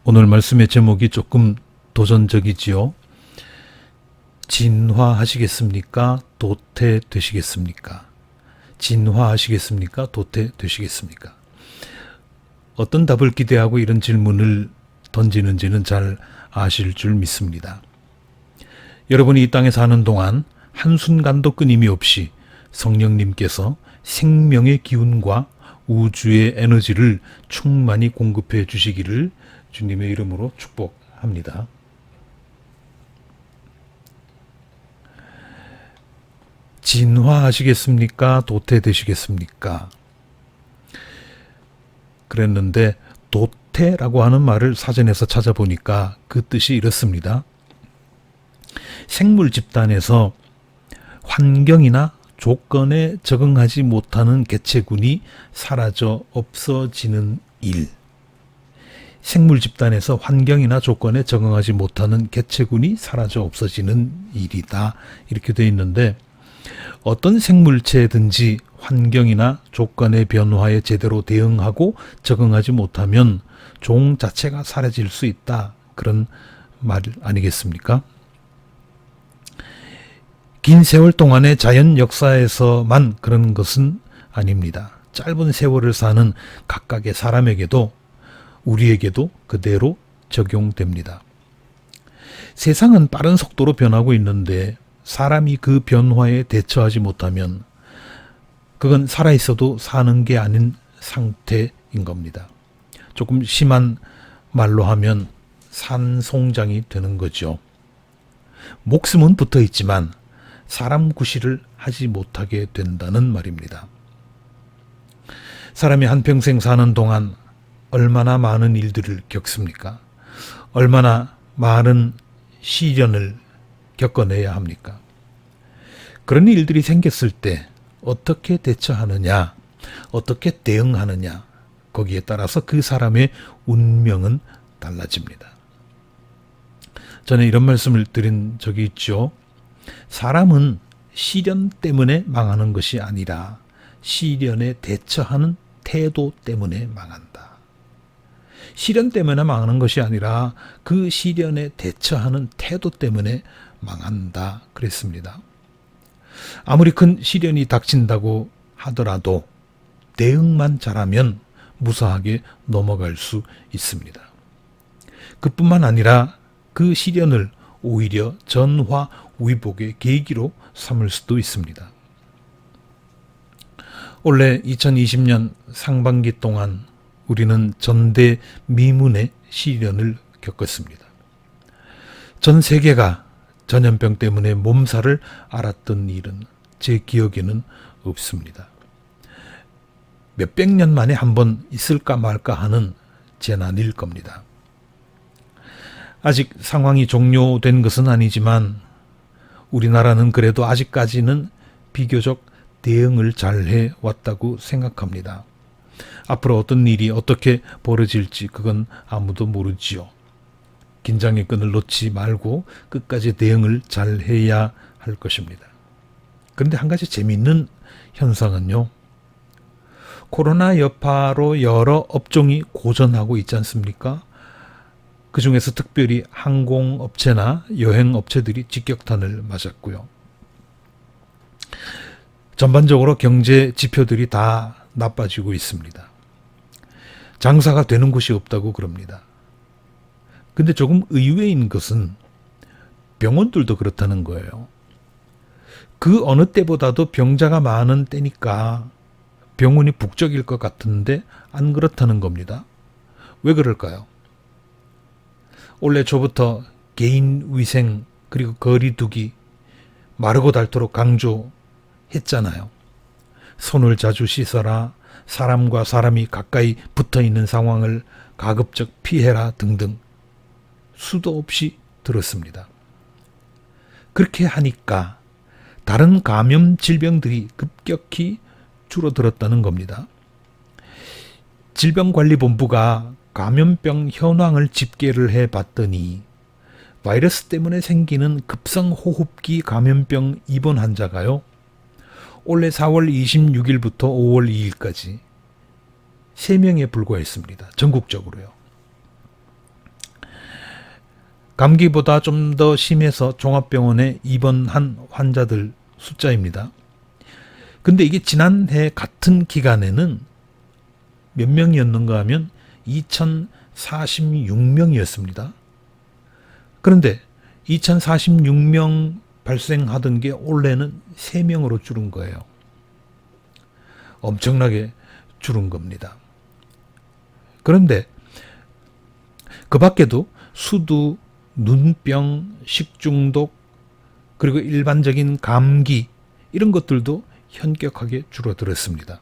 오늘 말씀의 제목이 조금 도전적이지요. 진화하시겠습니까? 도태되시겠습니까? 진화하시겠습니까? 도태되시겠습니까? 어떤 답을 기대하고 이런 질문을 던지는지는 잘 아실 줄 믿습니다. 여러분이 이 땅에 사는 동안 한순간도 끊임이 없이 성령님께서 생명의 기운과 우주의 에너지를 충만히 공급해 주시기를 주님의 이름으로 축복합니다. 진화하시겠습니까? 도태되시겠습니까? 그랬는데 도태라고 하는 말을 사전에서 찾아보니까 그 뜻이 이렇습니다. 생물 집단에서 환경이나 조건에 적응하지 못하는 개체군이 사라져 없어지는 일. 생물 집단에서 환경이나 조건에 적응하지 못하는 개체군이 사라져 없어지는 일이다. 이렇게 되어 있는데 어떤 생물체든지 환경이나 조건의 변화에 제대로 대응하고 적응하지 못하면 종 자체가 사라질 수 있다. 그런 말 아니겠습니까? 긴 세월 동안의 자연 역사에서만 그런 것은 아닙니다. 짧은 세월을 사는 각각의 사람에게도 우리에게도 그대로 적용됩니다. 세상은 빠른 속도로 변하고 있는데 사람이 그 변화에 대처하지 못하면 그건 살아있어도 사는 게 아닌 상태인 겁니다. 조금 심한 말로 하면 산송장이 되는 거죠. 목숨은 붙어 있지만 사람 구실을 하지 못하게 된다는 말입니다. 사람이 한평생 사는 동안 얼마나 많은 일들을 겪습니까? 얼마나 많은 시련을 겪어내야 합니까? 그런 일들이 생겼을 때 어떻게 대처하느냐, 어떻게 대응하느냐, 거기에 따라서 그 사람의 운명은 달라집니다. 전에 이런 말씀을 드린 적이 있죠. 사람은 시련 때문에 망하는 것이 아니라 시련에 대처하는 태도 때문에 망한다. 시련 때문에 망하는 것이 아니라 그 시련에 대처하는 태도 때문에 망한다. 그랬습니다. 아무리 큰 시련이 닥친다고 하더라도 대응만 잘하면 무사하게 넘어갈 수 있습니다. 그뿐만 아니라 그 시련을 오히려 전화위복의 계기로 삼을 수도 있습니다. 올해 2020년 상반기 동안 우리는 전대미문의 시련을 겪었습니다. 전 세계가 전염병 때문에 몸살을 앓았던 일은 제 기억에는 없습니다. 몇백 년 만에 한 번 있을까 말까 하는 재난일 겁니다. 아직 상황이 종료된 것은 아니지만 우리나라는 그래도 아직까지는 비교적 대응을 잘해 왔다고 생각합니다. 앞으로 어떤 일이 어떻게 벌어질지 그건 아무도 모르지요. 긴장의 끈을 놓지 말고 끝까지 대응을 잘해야 할 것입니다. 그런데 한 가지 재미있는 현상은요. 코로나 여파로 여러 업종이 고전하고 있지 않습니까? 그 중에서 특별히 항공업체나 여행업체들이 직격탄을 맞았고요. 전반적으로 경제 지표들이 다 나빠지고 있습니다. 장사가 되는 곳이 없다고 그럽니다. 근데 조금 의외인 것은 병원들도 그렇다는 거예요. 그 어느 때보다도 병자가 많은 때니까 병원이 북적일 것 같은데 안 그렇다는 겁니다. 왜 그럴까요? 올해 초부터 개인 위생 그리고 거리두기 마르고 닳도록 강조했잖아요. 손을 자주 씻어라, 사람과 사람이 가까이 붙어있는 상황을 가급적 피해라 등등 수도 없이 들었습니다. 그렇게 하니까 다른 감염 질병들이 급격히 줄어들었다는 겁니다. 질병관리본부가 감염병 현황을 집계를 해봤더니 바이러스 때문에 생기는 급성호흡기 감염병 입원 환자가요. 올해 4월 26일부터 5월 2일까지 3명에 불과했습니다. 전국적으로요. 감기보다 좀 더 심해서 종합병원에 입원한 환자들 숫자입니다. 근데 이게 지난해 같은 기간에는 몇 명이었는가 하면 2046명이었습니다. 그런데 2046명 발생하던 게 올해는 3명으로 줄은 거예요. 엄청나게 줄은 겁니다. 그런데 그 밖에도 수두, 눈병, 식중독, 그리고 일반적인 감기 이런 것들도 현격하게 줄어들었습니다.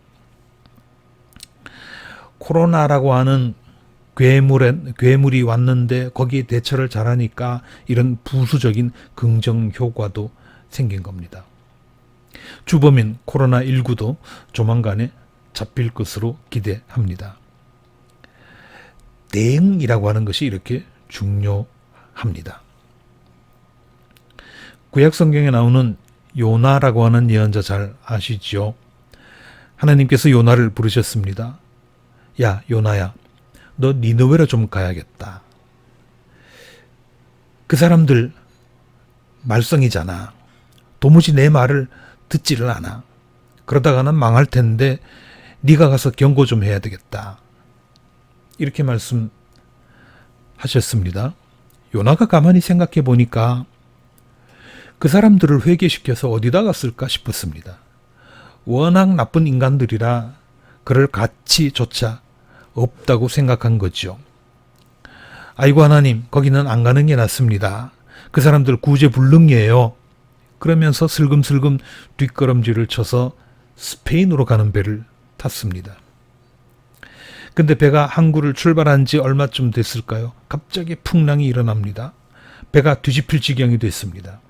코로나라고 하는 괴물이 왔는데 거기에 대처를 잘하니까 이런 부수적인 긍정 효과도 생긴 겁니다. 주범인 코로나19도 조만간에 잡힐 것으로 기대합니다. 대응이라고 하는 것이 이렇게 중요합니다. 구약 성경에 나오는 요나라고 하는 예언자 잘 아시죠? 하나님께서 요나를 부르셨습니다. 야, 요나야, 너 니느웨로 좀 가야겠다. 그 사람들 말썽이잖아. 도무지 내 말을 듣지를 않아. 그러다가는 망할 텐데 네가 가서 경고 좀 해야 되겠다. 이렇게 말씀하셨습니다. 요나가 가만히 생각해 보니까 그 사람들을 회개시켜서 어디다 갔을까 싶었습니다. 워낙 나쁜 인간들이라 그럴 가치조차 없다고 생각한 거죠. 아이고 하나님, 거기는 안 가는 게 낫습니다. 그 사람들 구제불능이에요. 그러면서 슬금슬금 뒷걸음질을 쳐서 스페인으로 가는 배를 탔습니다. 근데 배가 항구를 출발한 지 얼마쯤 됐을까요? 갑자기 풍랑이 일어납니다. 배가 뒤집힐 지경이 됐습니다.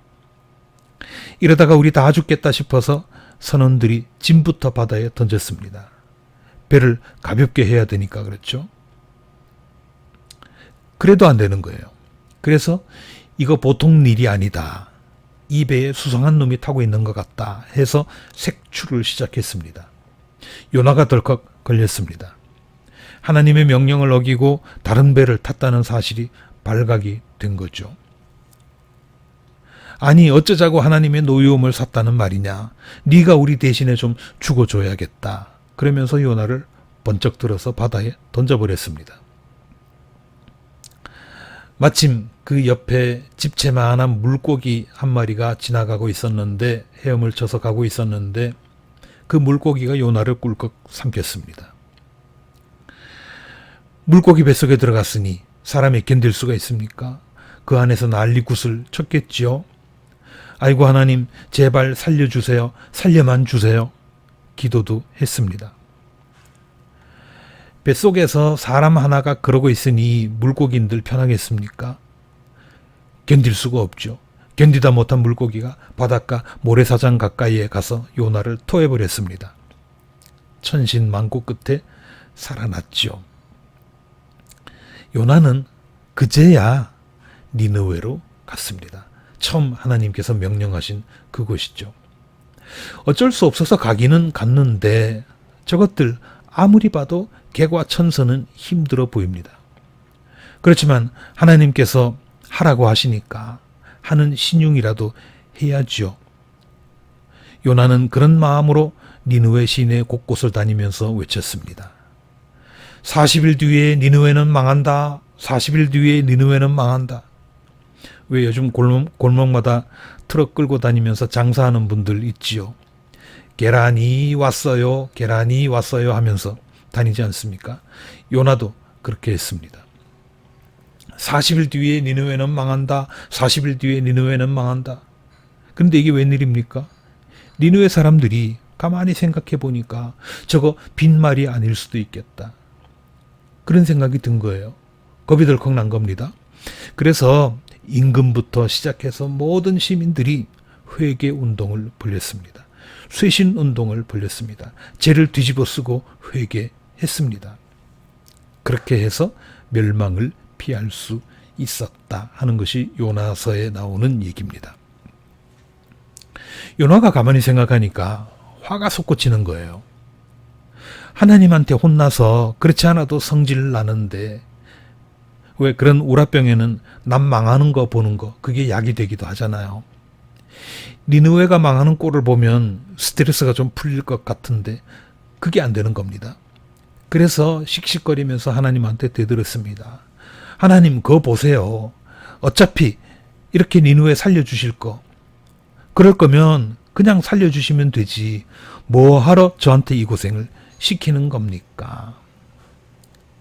이러다가 우리 다 죽겠다 싶어서 선원들이 짐부터 바다에 던졌습니다. 배를 가볍게 해야 되니까 그렇죠. 그래도 안 되는 거예요. 그래서 이거 보통 일이 아니다. 이 배에 수상한 놈이 타고 있는 것 같다 해서 색출을 시작했습니다. 요나가 덜컥 걸렸습니다. 하나님의 명령을 어기고 다른 배를 탔다는 사실이 발각이 된 거죠. 아니 어쩌자고 하나님의 노여움을 샀다는 말이냐. 네가 우리 대신에 좀 죽어줘야겠다. 그러면서 요나를 번쩍 들어서 바다에 던져버렸습니다. 마침 그 옆에 집채만한 물고기 한 마리가 지나가고 있었는데 헤엄을 쳐서 가고 있었는데 그 물고기가 요나를 꿀꺽 삼켰습니다. 물고기 뱃속에 들어갔으니 사람이 견딜 수가 있습니까? 그 안에서 난리굿을 쳤겠지요. 아이고 하나님 제발 살려주세요. 살려만 주세요. 기도도 했습니다. 뱃속에서 사람 하나가 그러고 있으니 물고기인들 편하겠습니까? 견딜 수가 없죠. 견디다 못한 물고기가 바닷가 모래사장 가까이에 가서 요나를 토해버렸습니다. 천신만고 끝에 살아났죠. 요나는 그제야 니느웨로 갔습니다. 처음 하나님께서 명령하신 그곳이죠. 어쩔 수 없어서 가기는 갔는데 저것들 아무리 봐도 개과천선은 힘들어 보입니다. 그렇지만 하나님께서 하라고 하시니까 하는 신용이라도 해야죠. 요나는 그런 마음으로 니느웨 시내 곳곳을 다니면서 외쳤습니다. 40일 뒤에 니느웨는 망한다. 40일 뒤에 니느웨는 망한다. 왜 요즘 골목마다 트럭 끌고 다니면서 장사하는 분들 있지요. 계란이 왔어요. 계란이 왔어요 하면서 다니지 않습니까? 요나도 그렇게 했습니다. 40일 뒤에 니느웨는 망한다. 40일 뒤에 니느웨는 망한다. 그런데 이게 웬일입니까? 니느웨 사람들이 가만히 생각해 보니까 저거 빈말이 아닐 수도 있겠다. 그런 생각이 든 거예요. 겁이 덜컥 난 겁니다. 그래서 임금부터 시작해서 모든 시민들이 회개 운동을 벌였습니다. 쇄신 운동을 벌였습니다. 죄를 뒤집어 쓰고 회개했습니다. 그렇게 해서 멸망을 피할 수 있었다 하는 것이 요나서에 나오는 얘기입니다. 요나가 가만히 생각하니까 화가 솟구치는 거예요. 하나님한테 혼나서 그렇지 않아도 성질 나는데 왜 그런 우라병에는 남 망하는 거 보는 거 그게 약이 되기도 하잖아요. 니느웨가 망하는 꼴을 보면 스트레스가 좀 풀릴 것 같은데 그게 안 되는 겁니다. 그래서 씩씩거리면서 하나님한테 되들었습니다. 하나님 그거 보세요. 어차피 이렇게 니느웨 살려주실 거. 그럴 거면 그냥 살려주시면 되지. 뭐 하러 저한테 이 고생을 시키는 겁니까?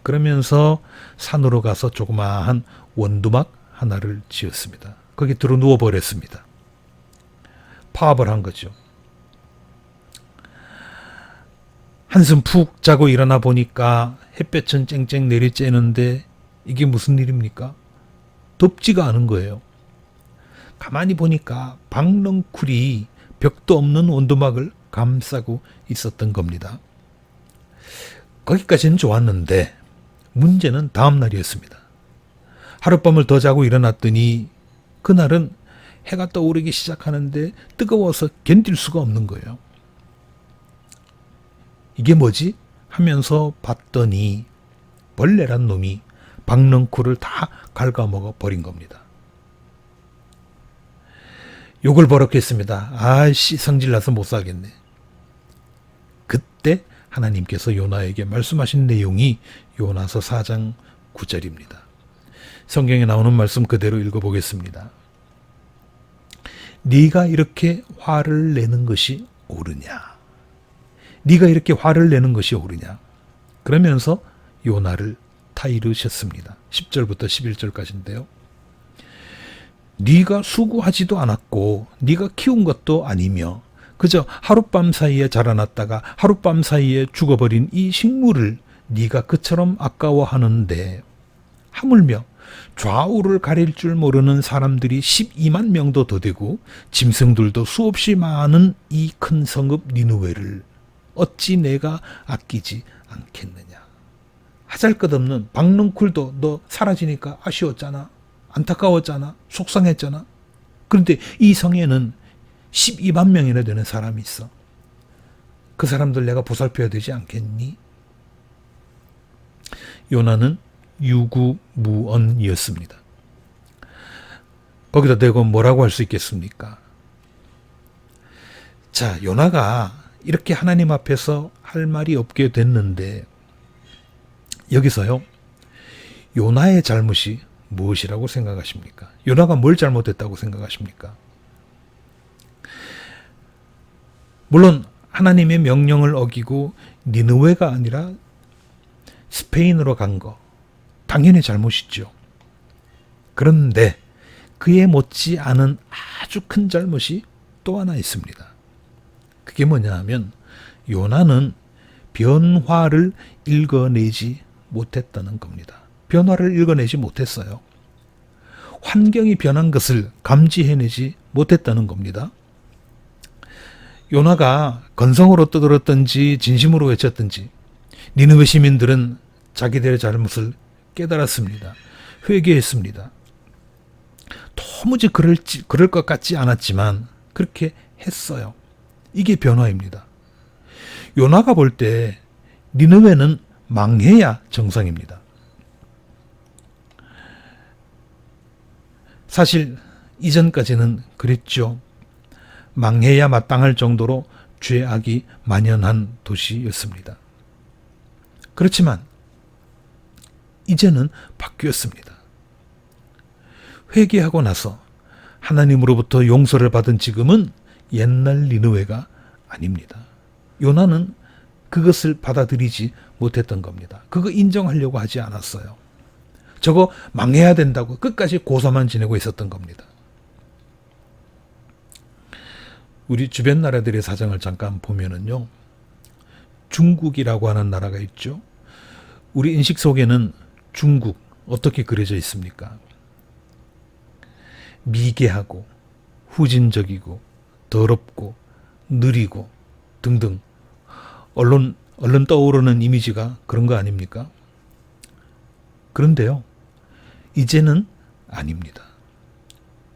그러면서 산으로 가서 조그마한 원두막 하나를 지었습니다. 거기 들어 누워버렸습니다. 파업을 한 거죠. 한숨 푹 자고 일어나 보니까 햇볕은 쨍쨍 내리쬐는데 이게 무슨 일입니까? 덥지가 않은 거예요. 가만히 보니까 박넝쿨이 벽도 없는 원두막을 감싸고 있었던 겁니다. 거기까지는 좋았는데 문제는 다음 날이었습니다. 하룻밤을 더 자고 일어났더니 그날은 해가 떠오르기 시작하는데 뜨거워서 견딜 수가 없는 거예요. 이게 뭐지? 하면서 봤더니 벌레란 놈이 박넝쿨을 다 갉아먹어 버린 겁니다. 욕을 버럭했습니다. 아이씨 성질나서 못 살겠네. 그때 하나님께서 요나에게 말씀하신 내용이 요나서 4장 9절입니다. 성경에 나오는 말씀 그대로 읽어보겠습니다. 네가 이렇게 화를 내는 것이 옳으냐? 네가 이렇게 화를 내는 것이 옳으냐? 그러면서 요나를 타이르셨습니다. 10절부터 11절까지인데요. 네가 수고하지도 않았고 네가 키운 것도 아니며 그저 하룻밤 사이에 자라났다가 하룻밤 사이에 죽어버린 이 식물을 네가 그처럼 아까워하는데 하물며 좌우를 가릴 줄 모르는 사람들이 12만 명도 더 되고 짐승들도 수없이 많은 이 큰 성읍 니느웨를 어찌 내가 아끼지 않겠느냐. 하잘것없는 박넝쿨도 너 사라지니까 아쉬웠잖아. 안타까웠잖아. 속상했잖아. 그런데 이 성에는 12만 명이나 되는 사람이 있어. 그 사람들 내가 보살펴야 되지 않겠니? 요나는 유구무언이었습니다. 거기다 대고 뭐라고 할 수 있겠습니까? 자, 요나가 이렇게 하나님 앞에서 할 말이 없게 됐는데 여기서요. 요나의 잘못이 무엇이라고 생각하십니까? 요나가 뭘 잘못했다고 생각하십니까? 물론 하나님의 명령을 어기고 니느웨가 아니라 스페인으로 간 거 당연히 잘못이죠. 그런데 그에 못지 않은 아주 큰 잘못이 또 하나 있습니다. 그게 뭐냐 하면 요나는 변화를 읽어내지 못했다는 겁니다. 변화를 읽어내지 못했어요. 환경이 변한 것을 감지해내지 못했다는 겁니다. 요나가 건성으로 떠들었든지 진심으로 외쳤든지 니느웨 시민들은 자기들의 잘못을 깨달았습니다. 회개했습니다. 도무지 그럴 것 같지 않았지만 그렇게 했어요. 이게 변화입니다. 요나가 볼 때 니느웨는 망해야 정상입니다. 사실 이전까지는 그랬죠. 망해야 마땅할 정도로 죄악이 만연한 도시였습니다. 그렇지만 이제는 바뀌었습니다. 회개하고 나서 하나님으로부터 용서를 받은 지금은 옛날 니느웨가 아닙니다. 요나는 그것을 받아들이지 못했던 겁니다. 그거 인정하려고 하지 않았어요. 저거 망해야 된다고 끝까지 고사만 지내고 있었던 겁니다. 우리 주변 나라들의 사정을 잠깐 보면은요. 중국이라고 하는 나라가 있죠. 우리 인식 속에는 중국 어떻게 그려져 있습니까? 미개하고 후진적이고 더럽고 느리고 등등 얼른 떠오르는 이미지가 그런 거 아닙니까? 그런데요. 이제는 아닙니다.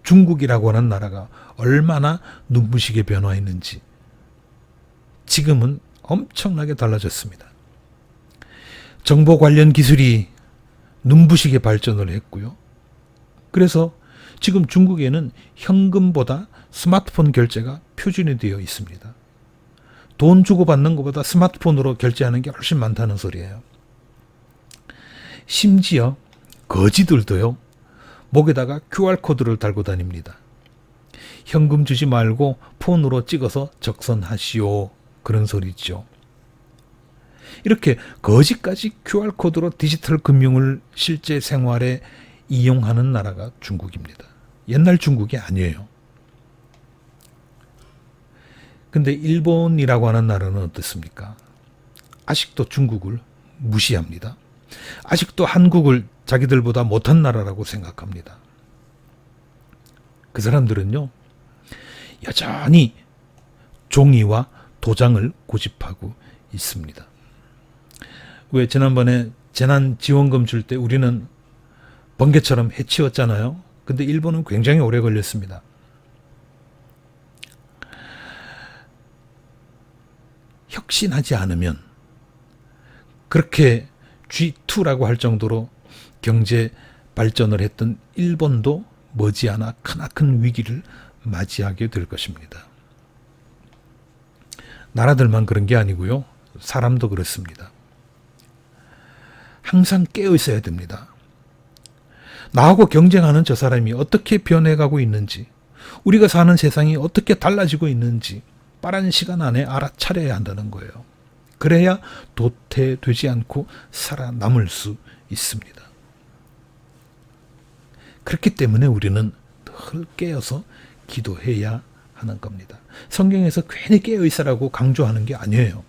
중국이라고 하는 나라가 얼마나 눈부시게 변화했는지 지금은 엄청나게 달라졌습니다. 정보 관련 기술이 눈부시게 발전을 했고요. 그래서 지금 중국에는 현금보다 스마트폰 결제가 표준이 되어 있습니다. 돈 주고받는 것보다 스마트폰으로 결제하는 게 훨씬 많다는 소리예요. 심지어 거지들도요, 목에다가 QR코드를 달고 다닙니다. 현금 주지 말고 폰으로 찍어서 적선하시오. 그런 소리죠. 이렇게 거지까지 QR코드로 디지털 금융을 실제 생활에 이용하는 나라가 중국입니다. 옛날 중국이 아니에요. 근데 일본이라고 하는 나라는 어떻습니까? 아직도 중국을 무시합니다. 아직도 한국을 자기들보다 못한 나라라고 생각합니다. 그 사람들은요, 여전히 종이와 도장을 고집하고 있습니다. 왜 지난번에 재난지원금 줄 때 우리는 번개처럼 해치웠잖아요. 근데 일본은 굉장히 오래 걸렸습니다. 혁신하지 않으면 그렇게 G2라고 할 정도로 경제 발전을 했던 일본도 머지않아 크나큰 위기를 맞이하게 될 것입니다. 나라들만 그런 게 아니고요. 사람도 그렇습니다. 항상 깨어 있어야 됩니다. 나하고 경쟁하는 저 사람이 어떻게 변해가고 있는지, 우리가 사는 세상이 어떻게 달라지고 있는지 빠른 시간 안에 알아차려야 한다는 거예요. 그래야 도태되지 않고 살아남을 수 있습니다. 그렇기 때문에 우리는 늘 깨어서 기도해야 하는 겁니다. 성경에서 괜히 깨어 있으라고 강조하는 게 아니에요.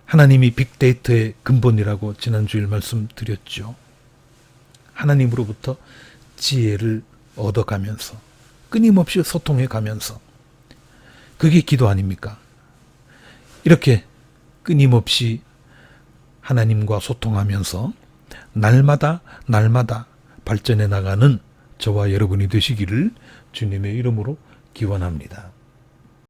하나님이 빅데이터의 근본이라고 지난주일 말씀드렸죠. 하나님으로부터 지혜를 얻어가면서 끊임없이 소통해가면서, 그게 기도 아닙니까? 이렇게 끊임없이 하나님과 소통하면서 날마다 발전해 나가는 저와 여러분이 되시기를 주님의 이름으로 기원합니다.